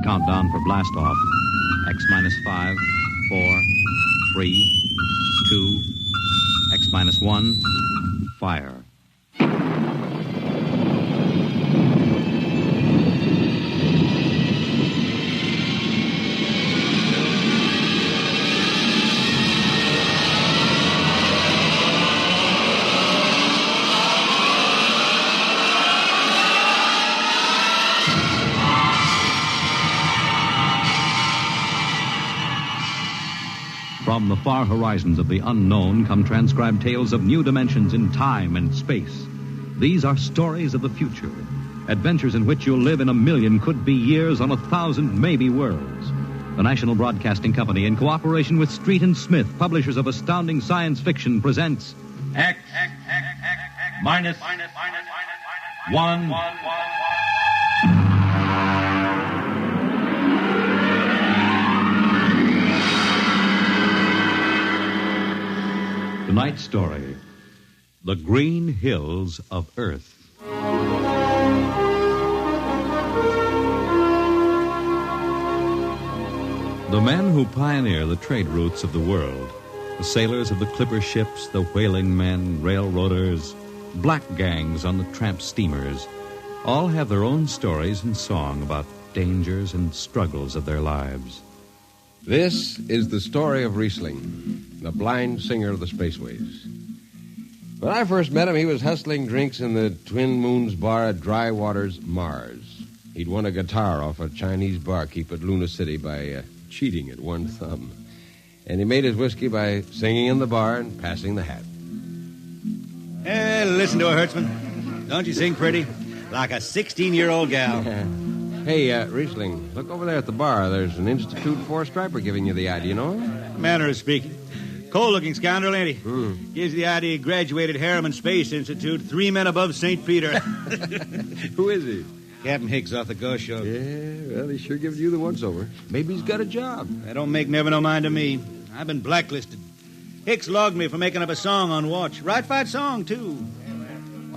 Countdown for blast off. X minus 5, 4, 3, 2, X minus 1, fire. From the far horizons of the unknown come transcribed tales of new dimensions in time and space. These are stories of the future, adventures in which you'll live in a million could-be years on 1,000 maybe worlds. The National Broadcasting Company, in cooperation with Street and Smith, publishers of astounding science fiction, presents X minus 1. Tonight's story, The Green Hills of Earth. The men who pioneer the trade routes of the world, the sailors of the clipper ships, the whaling men, railroaders, black gangs on the tramp steamers, all have their own stories and song about dangers and struggles of their lives. This is the story of Riesling, the blind singer of the spaceways. When I first met him, he was hustling drinks in the Twin Moons bar at Dry Waters, Mars. He'd won a guitar off a Chinese barkeep at Luna City by cheating at one thumb. And he made his whiskey by singing in the bar and passing the hat. Hey, listen to her, Hertzman. Don't you sing pretty? Like a 16-year-old gal. Hey, Riesling, look over there at the bar. There's an Institute 4 striper giving you the eye. Do you know him? Manner of speaking. Cold-looking scoundrel, ain't he? Gives the idea he graduated Harriman Space Institute, 3 men above St. Peter. Who is he? Captain Hicks off the Ghost Show. Yeah, well, he's sure giving you the once-over. Maybe he's got a job. That don't make never no mind to me. I've been blacklisted. Hicks logged me for making up a song on watch. Right fight song, too.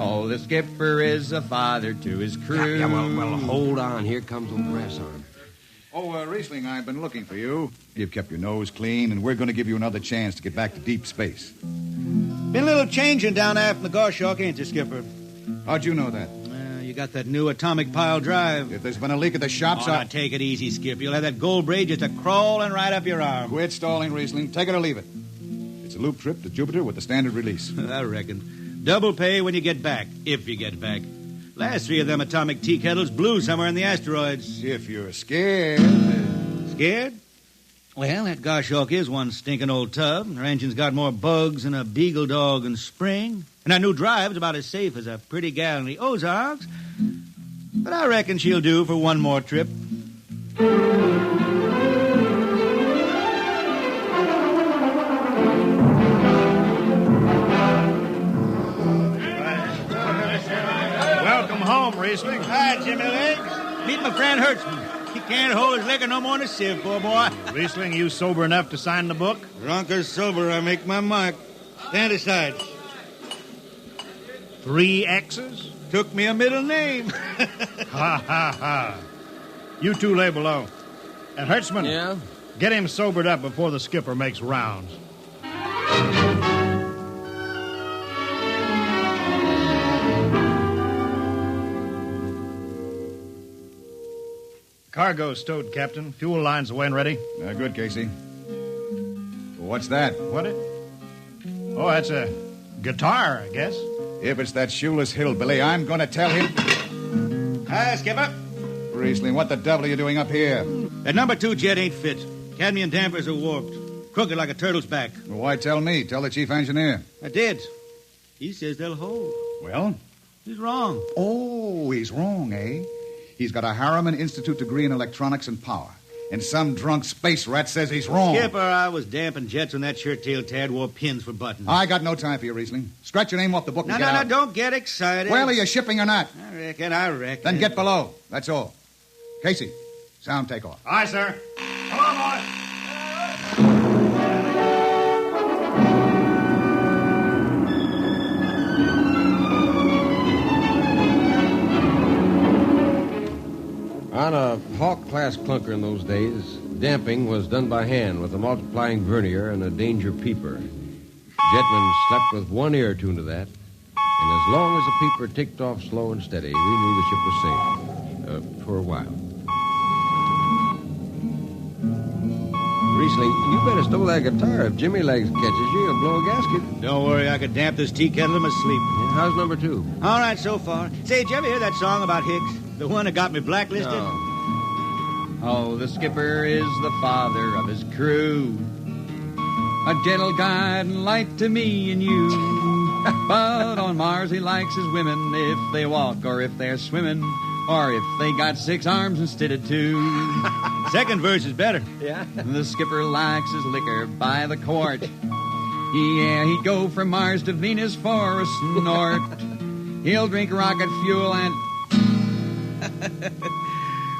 Oh, the skipper is a father to his crew. Yeah, well, hold on. Here comes old Brass Arm. Oh, Riesling, I've been looking for you. You've kept your nose clean, and we're going to give you another chance to get back to deep space. Been a little changing down aft in the Goshawk, ain't you, Skipper? How'd you know that? You got that new atomic pile drive. If there's been a leak at the shops, now take it easy, Skip. You'll have that gold braid just a-crawling right up your arm. Quit stalling, Riesling. Take it or leave it. It's a loop trip to Jupiter with the standard release. I reckon. Double pay when you get back, if you get back. Last 3 of them atomic tea kettles blew somewhere in the asteroids. If you're scared. Scared? Well, that Goshawk is one stinking old tub. Her engine's got more bugs than a beagle dog in spring. And that new drive's about as safe as a pretty gal in the Ozarks. But I reckon she'll do for one more trip. Welcome home, Riesling. Hi, Jimmy Legs. Meet my friend Hertzman. He can't hold his liquor no more than a sieve, poor boy. Riesling, you sober enough to sign the book? Drunk or sober, I make my mark. Stand aside. 3 X's? Took me a middle name. Ha, ha, ha. You 2 lay below. And Hertzman, Yeah? get him sobered up before the skipper makes rounds. Cargo stowed, Captain. Fuel lines away and ready. Good, Casey. What's that? What it? Oh, that's a guitar, I guess. If it's that shoeless hillbilly, I'm going to tell him. Hi, Skipper. Riesling, what the devil are you doing up here? That number 2 jet ain't fit. Cadmium dampers are warped. Crooked like a turtle's back. Well, why tell me? Tell the chief engineer. I did. He says they'll hold. Well? He's wrong. Oh, he's wrong, eh? He's got a Harriman Institute degree in electronics and power. And some drunk space rat says he's wrong. Skipper, I was damping jets when that shirt-tailed tad wore pins for buttons. I got no time for you, Riesling. Scratch your name off the book and get out. No, don't get excited. Well, are you shipping or not? I reckon. Then get below. That's all. Casey, sound takeoff. Aye, sir. Come on, boy. On a Hawk-class clunker in those days, damping was done by hand with a multiplying vernier and a danger peeper. Jetman slept with one ear tuned to that, and as long as the peeper ticked off slow and steady, we knew the ship was safe. For a while. Riesling, you better stow that guitar. If Jimmy Legs catches you, he'll blow a gasket. Don't worry, I could damp this tea kettle in my sleep. Yeah, how's number 2? All right, so far. Say, did you ever hear that song about Hicks? The one that got me blacklisted? No. Oh, the skipper is the father of his crew. A gentle guide and light to me and you. But on Mars he likes his women if they walk or if they're swimming or if they got 6 arms instead of 2. Second verse is better. Yeah? The skipper likes his liquor by the quart. Yeah, he'd go from Mars to Venus for a snort. He'll drink rocket fuel and...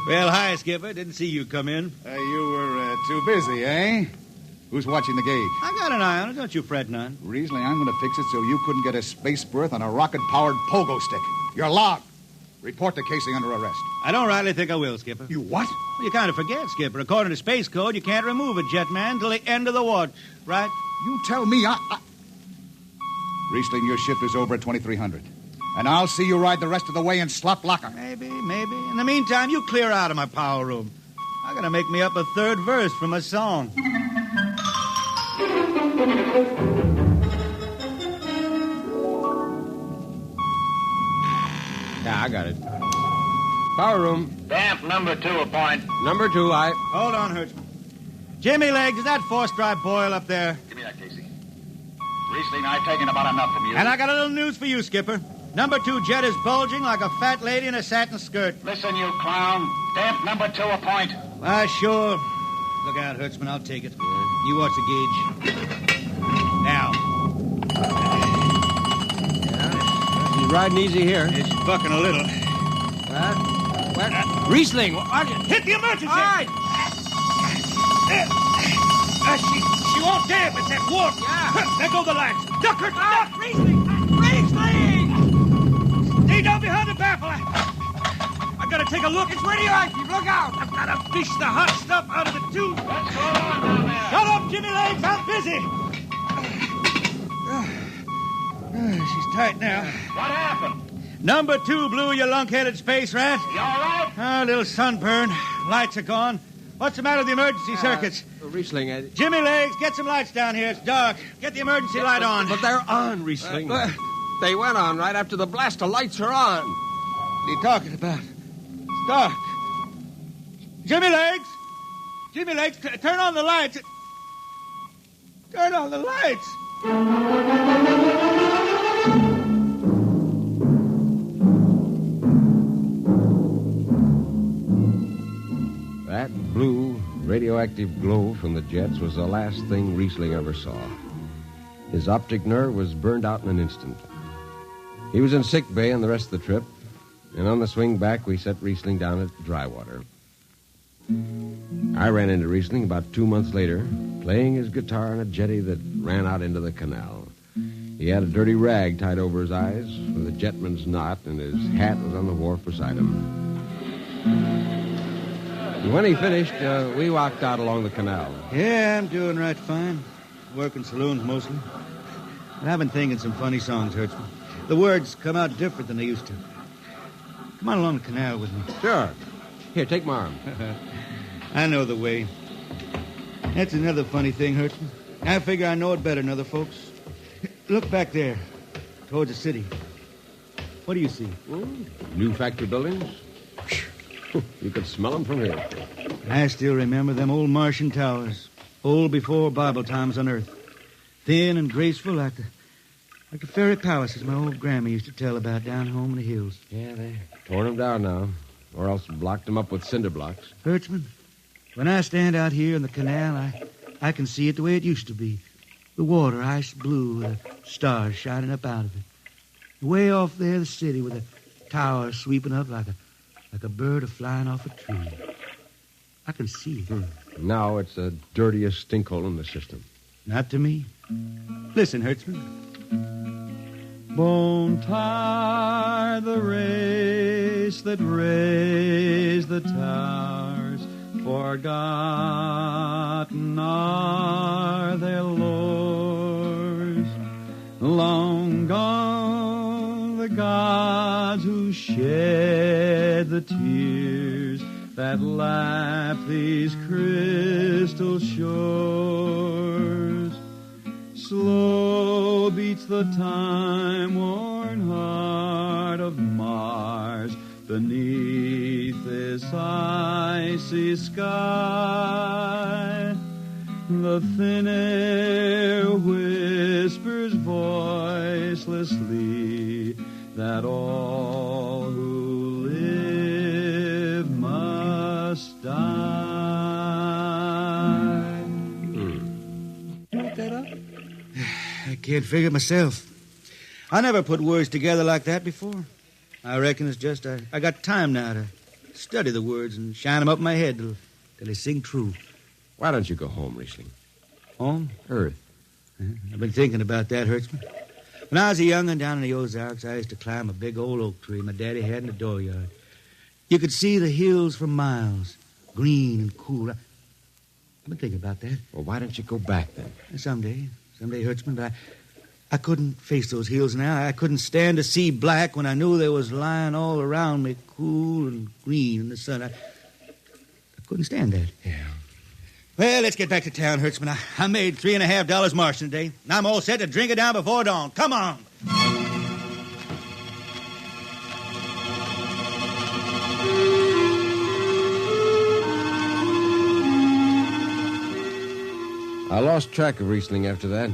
Well, hi, Skipper. Didn't see you come in. You were too busy, eh? Who's watching the gauge? I got an eye on it. Don't you fret none. Riesling, I'm going to fix it so you couldn't get a space berth on a rocket-powered pogo stick. You're logged. Report to Casey under arrest. I don't rightly think I will, Skipper. You what? Well, you kind of forget, Skipper. According to Space Code, you can't remove a jetman till the end of the watch, right? You tell me Riesling, your shift is over at 2300. And I'll see you ride the rest of the way in slot locker. Maybe. In the meantime, you clear out of my power room. I gotta make me up a third verse from a song. Yeah, I got it. Power room. Damp number 2 a point. Number 2, I... Hold on, Hertzman. Jimmy Legs, is that force-drive boil up there? Give me that, Casey. Riesling, I've taken about enough from you. And I got a little news for you, Skipper. Number 2 jet is bulging like a fat lady in a satin skirt. Listen, you clown. Damp number 2 a point. Sure. Look out, Hertzman. I'll take it. You watch the gauge. Now. He's riding easy here. It's bucking a little. What? Riesling! Hit the emergency! All right. She won't damp. It's that warp. Yeah. There go the lights. Duck her. Duck. Riesling! Stay down behind the baffle. I gotta take a look. It's radioactive. Look out. I've gotta fish the hot stuff out of the tube. What's going on down there? Shut up, Jimmy Legs. I'm busy. She's tight now. What happened? Number 2 blew, you lunk-headed space rat. You all right? A little sunburn. Lights are gone. What's the matter with the emergency circuits? Riesling, Jimmy Legs, get some lights down here. It's dark. Get the emergency light on. But they're on, Riesling. They went on right after the blast. The lights are on. What are you talking about? It's dark. Jimmy Legs! Jimmy Legs, turn on the lights. Turn on the lights. That blue, radioactive glow from the jets was the last thing Riesling ever saw. His optic nerve was burned out in an instant. He was in sick bay on the rest of the trip, and on the swing back, we set Riesling down at Drywater. I ran into Riesling about 2 months later, playing his guitar on a jetty that ran out into the canal. He had a dirty rag tied over his eyes with a jetman's knot, and his hat was on the wharf beside him. And when he finished, we walked out along the canal. Yeah, I'm doing right fine. Working saloons mostly. But I've been thinking some funny songs, Hertzman. The words come out different than they used to. Come on along the canal with me. Sure. Here, take my arm. I know the way. That's another funny thing, Hertzman. I figure I know it better than other folks. Look back there, towards the city. What do you see? New factory buildings? You could smell them from here. I still remember them old Martian towers, old before Bible times on Earth. Thin and graceful like the fairy palaces my old grandma used to tell about down home in the hills. Yeah, they torn them down now, or else blocked them up with cinder blocks. Hertzman, when I stand out here in the canal, I can see it the way it used to be. The water ice blue with the stars shining up out of it. Way off there, the city with the towers sweeping up like a bird flying off a tree. I can see it. Now it's the dirtiest stinkhole in the system. Not to me. Listen, Hertzman. Won't tire the race that raised the towers, forgotten are their lores. Long gone the gods who shed the tears that lap these crystal shores. Slow beats the time-worn heart of Mars beneath this icy sky. The thin air whispers voicelessly that all who live must die. Look that up? I can't figure it myself. I never put words together like that before. I reckon it's just I got time now to study the words and shine them up in my head till they sing true. Why don't you go home, Riesling? Home? Earth. I've been thinking about that, Hertzman. When I was a young'un down in the Ozarks, I used to climb a big old oak tree my daddy had in the dooryard. You could see the hills for miles, green and cool. I've been thinking about that. Well, why don't you go back then? Someday, Hertzman, but I couldn't face those hills now. I couldn't stand to see black when I knew they was lying all around me, cool and green in the sun. I couldn't stand that. Yeah. Well, let's get back to town, Hertzman. I made $3.50 marching today, and I'm all set to drink it down before dawn. Come on. I lost track of Riesling after that.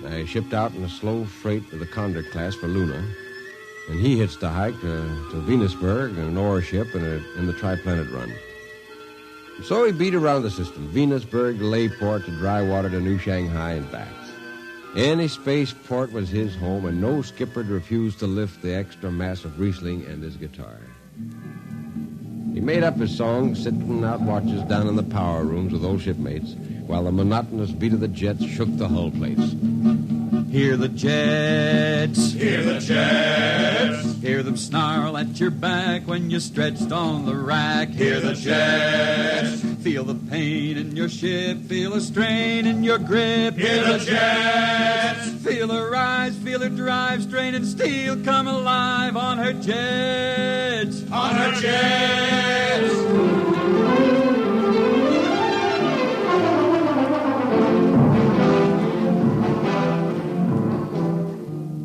I shipped out in a slow freight of the Condor class for Luna, and he hitched a hike to Venusberg in an ore ship in the Triplanet run. So he beat around the system, Venusberg to Layport to Drywater to New Shanghai and back. Any spaceport was his home, and no skipper refused to lift the extra mass of Riesling and his guitar. He made up his songs sitting out watches down in the power rooms with old shipmates, while the monotonous beat of the jets shook the hull plates. Hear the jets. Hear the jets. Hear them snarl at your back when you're stretched on the rack. Hear the jets. Feel the pain in your ship. Feel a strain in your grip. Hear the jets. Feel her rise, feel her drive, straining steel come alive on her jets. On her jets.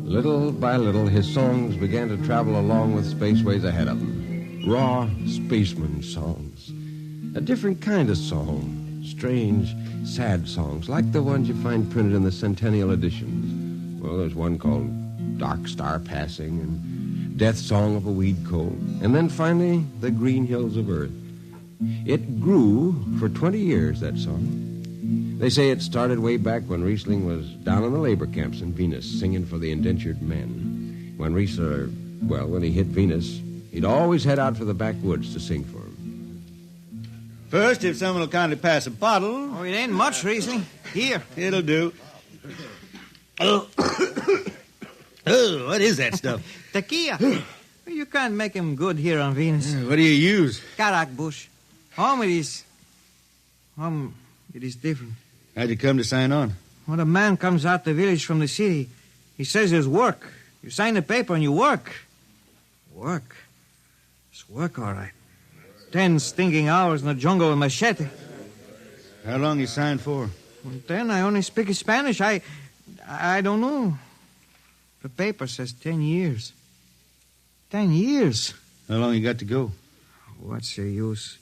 Little by little, his songs began to travel along with spaceways ahead of him. Raw spaceman songs. A different kind of song. Strange, sad songs, like the ones you find printed in the Centennial editions. Well, there's one called Dark Star Passing and Death Song of a Weed Cold. And then finally, The Green Hills of Earth. It grew for 20 years, that song. They say it started way back when Riesling was down in the labor camps in Venus singing for the indentured men. When when he hit Venus, he'd always head out for the backwoods to sing for him. First, if someone will kindly pass a bottle. Oh, it ain't much, Riesling. Here. It'll do. Oh, what is that stuff? Tequila. You can't make him good here on Venus. What do you use? Karak bush. It is different. How'd you come to sign on? When a man comes out the village from the city, he says there's work. You sign the paper and you work. Work? It's work, all right. 10 stinking hours in the jungle with machete. How long you signed for? And then I only speak Spanish. I don't know. The paper says 10 years. 10 years. How long you got to go? What's the use?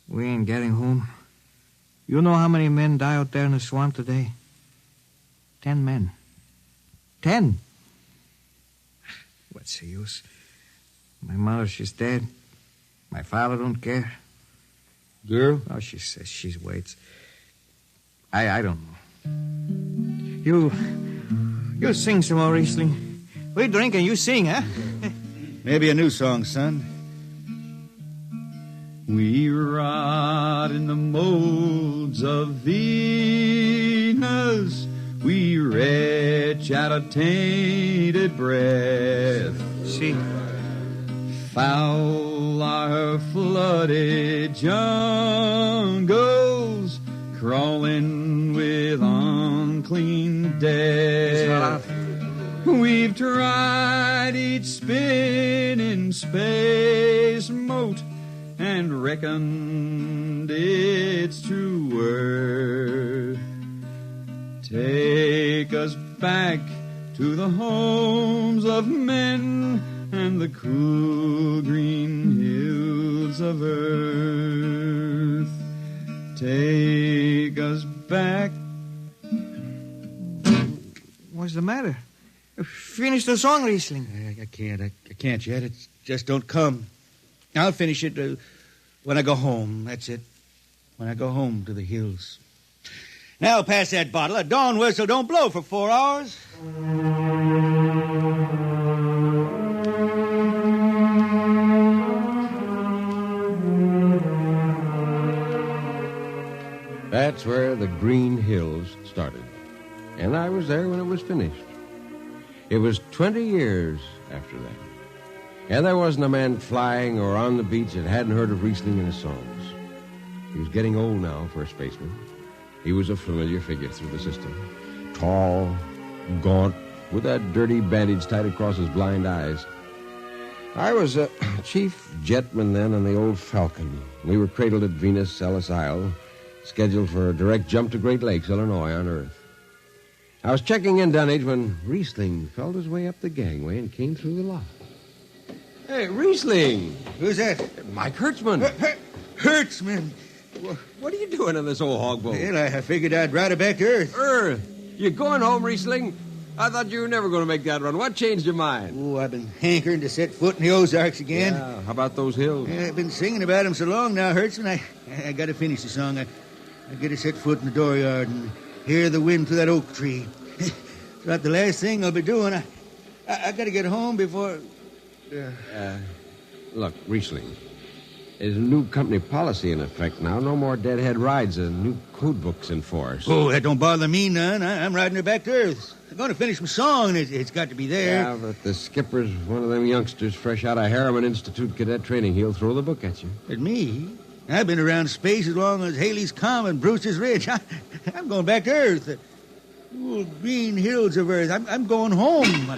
We ain't getting home. You know how many men die out there in the swamp today? 10 men. 10. What's the use? My mother, she's dead. My father don't care. Girl? Oh, she says she waits. I don't know. You sing some more, Riesling. We drink and you sing, huh? Maybe a new song, son. We rot in the molds of Venus. We retch shadow-tainted breath. See, Foul are her flooded jungles, crawling with unclean death. We've tried each spinning space moat and reckoned its true worth. Take us back to the homes of men and the cool green hills of earth. Take us back. what's the matter? Finish the song, Riesling. I can't yet. It just don't come. I'll finish it when I go home. That's it. When I go home to the hills. Now pass that bottle. A dawn whistle don't blow for 4 hours. That's where the Green Hills started. And I was there when it was finished. It was 20 years after that. And there wasn't a man flying or on the beach that hadn't heard of Riesling in his songs. He was getting old now for a spaceman. He was a familiar figure through the system. Tall, gaunt, with that dirty bandage tied across his blind eyes. I was a chief jetman then on the old Falcon. We were cradled at Venus, Ellis Isle, scheduled for a direct jump to Great Lakes, Illinois, on Earth. I was checking in, Dunwich, when Riesling felt his way up the gangway and came through the lock. Hey, Riesling! Who's that? Mike Hertzman. Hertzman! What are you doing on this old hog boat? Well, I figured I'd ride it back to Earth. Earth? You going home, Riesling? I thought you were never going to make that run. What changed your mind? Oh, I've been hankering to set foot in the Ozarks again. Yeah, how about those hills? I've been singing about them so long now, Hertzman. I got to finish the song. I got to set foot in the dooryard and hear the wind through that oak tree. It's about the last thing I'll be doing. I got to get home before... Look, Riesling, there's a new company policy in effect now. No more deadhead rides. A new code book's in force. Oh, that don't bother me none. I'm riding her back to Earth. I'm going to finish my song. It's got to be there. Yeah, but the skipper's one of them youngsters fresh out of Harriman Institute cadet training. He'll throw the book at you. At me? I've been around space as long as Haley's Common, Brewster's Ridge. I'm going back to Earth. The green hills of Earth. I'm going home.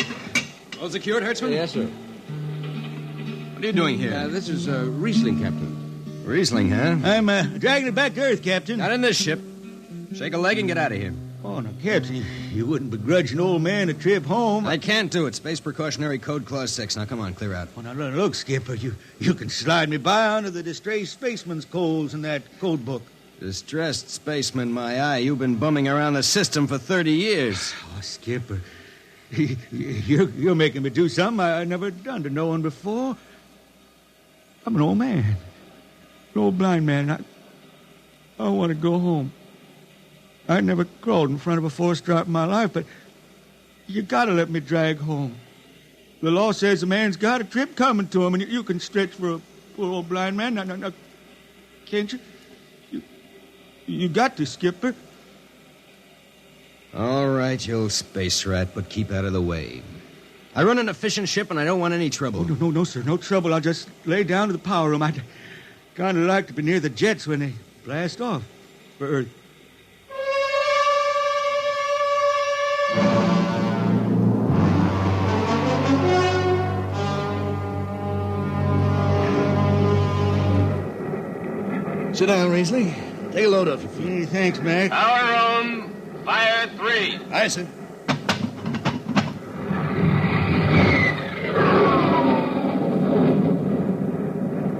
All secured, Hertzman? Yes, sir. What are you doing here? This is Riesling, Captain. Riesling, huh? I'm dragging it back to Earth, Captain. Not in this ship. Shake a leg and get out of here. Oh, no, Captain, you wouldn't begrudge an old man a trip home. I can't do it. Space Precautionary Code Clause 6. Now, come on, clear out. Well, now, look, Skipper, you can slide me by onto the distressed spaceman's coals in that code book. Distressed spaceman, my eye. You've been bumming around the system for 30 years. Oh, Skipper, you're making me do something I never done to no one before. I'm an old man, an old blind man. I want to go home. I never crawled in front of a four-stripe in my life, but you got to let me drag home. The law says a man's got a trip coming to him, and you can stretch for a poor old blind man. Now, can't you? You got to, Skipper. All right, you old space rat, but keep out of the way. I run an efficient ship, and I don't want any trouble. Oh, no, sir, no trouble. I'll just lay down to the power room. I'd kind of like to be near the jets when they blast off for Earth. Sit down, Riesling. Take a load of you. Hey, thanks, Mac. Power room, fire 3. Aye, sir.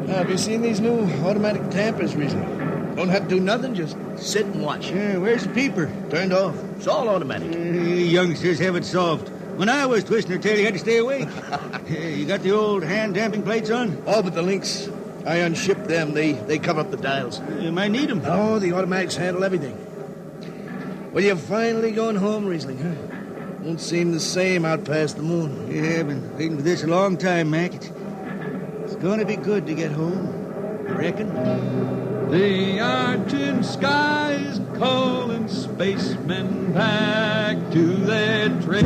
Have you seen these new automatic tampers, Riesling? Don't have to do nothing, just sit and watch. Yeah, where's the peeper? Turned off. It's all automatic. You youngsters have it soft. When I was twisting her tail, you had to stay awake. You got the old hand-damping plates on? Oh, but the links, I unshipped them. They cover up the dials. You might need them. Oh, the automatics handle everything. Well, you're finally going home, Riesling, huh? Won't seem the same out past the moon. Yeah, I've been waiting for this a long time, Mac. It's going to be good to get home. You reckon? The argent skies calling spacemen back to their trade.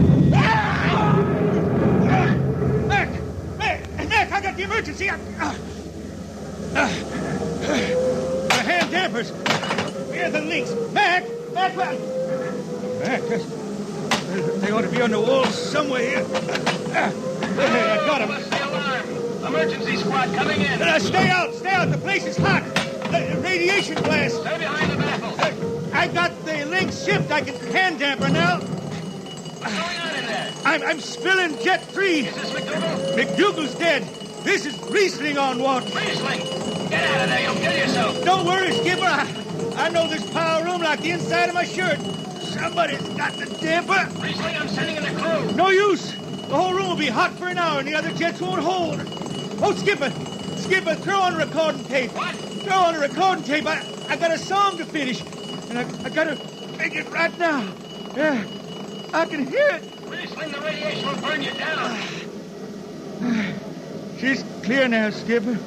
Mac, I got the emergency. The hand dampers. Where the links? Mac, they ought to be on the wall somewhere here. I got them. What's the alarm? Emergency squad coming in. Stay out. The place is hot. Radiation blast. Stay behind the baffle. I got the links shipped. I can hand damper now. What's going on in there? I'm spilling Jet 3. Is this McDougal? McDougal's dead. This is Riesling on water. Riesling! Get out of there. You'll kill yourself. Don't worry, Skipper. I know this power room like the inside of my shirt. Somebody's got the damper. Riesling, I'm sending in the crew. No use. The whole room will be hot for an hour and the other jets won't hold. Oh, Skipper, throw on recording tape. What? Throw on a recording tape. I got a song to finish. And I got to make it right now. Yeah, I can hear it. Riesling, the radiation will burn you down. She's clear now, Skipper.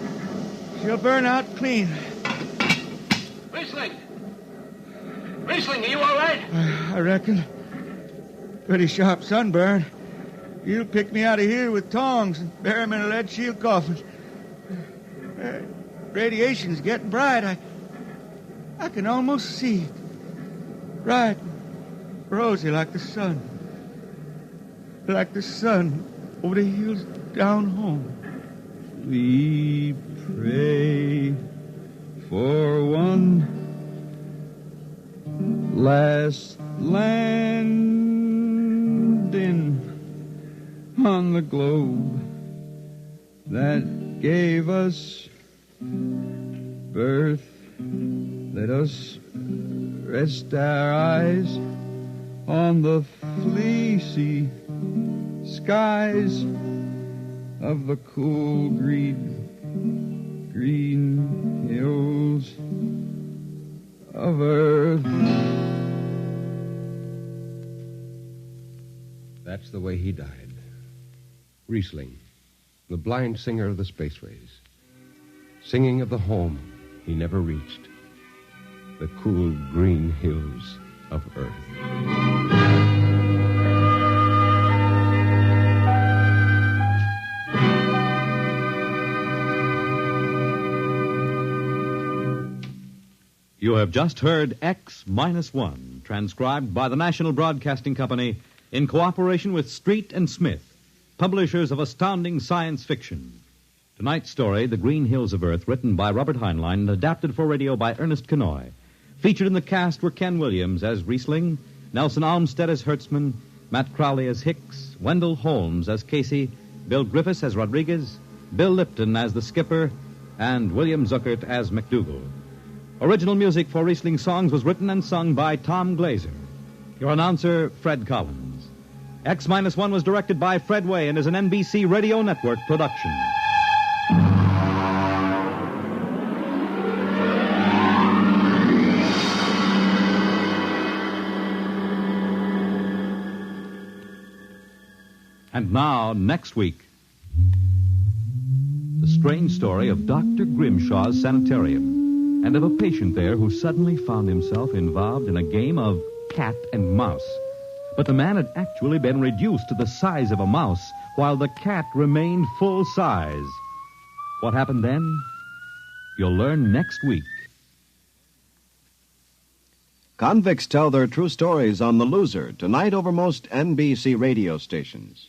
She'll burn out clean. Riesling, are you all right? I reckon. Pretty sharp sunburn. You'll pick me out of here with tongs and bury me in a lead shield coffin. Radiation's getting bright. I can almost see it. Bright, rosy like the sun. Like the sun over the hills down home. We pray for one last landing on the globe that gave us birth. Let us rest our eyes on the fleecy skies of the cool green hills of earth. That's the way he died. Riesling, the blind singer of the spaceways, singing of the home he never reached, the cool green hills of Earth. You have just heard X-1, transcribed by the National Broadcasting Company in cooperation with Street and Smith, publishers of astounding science fiction. Tonight's story, The Green Hills of Earth, written by Robert Heinlein and adapted for radio by Ernest Kenoy. Featured in the cast were Ken Williams as Riesling, Nelson Almstead as Hertzman, Matt Crowley as Hicks, Wendell Holmes as Casey, Bill Griffiths as Rodriguez, Bill Lipton as the Skipper, and William Zuckert as McDougal. Original music for Riesling songs was written and sung by Tom Glazer. Your announcer, Fred Collins. X-1 was directed by Fred Way and is an NBC Radio Network production. And now, next week, the strange story of Dr. Grimshaw's sanitarium and of a patient there who suddenly found himself involved in a game of cat and mouse. But the man had actually been reduced to the size of a mouse, while the cat remained full size. What happened then? You'll learn next week. Convicts tell their true stories on The Loser, tonight over most NBC radio stations.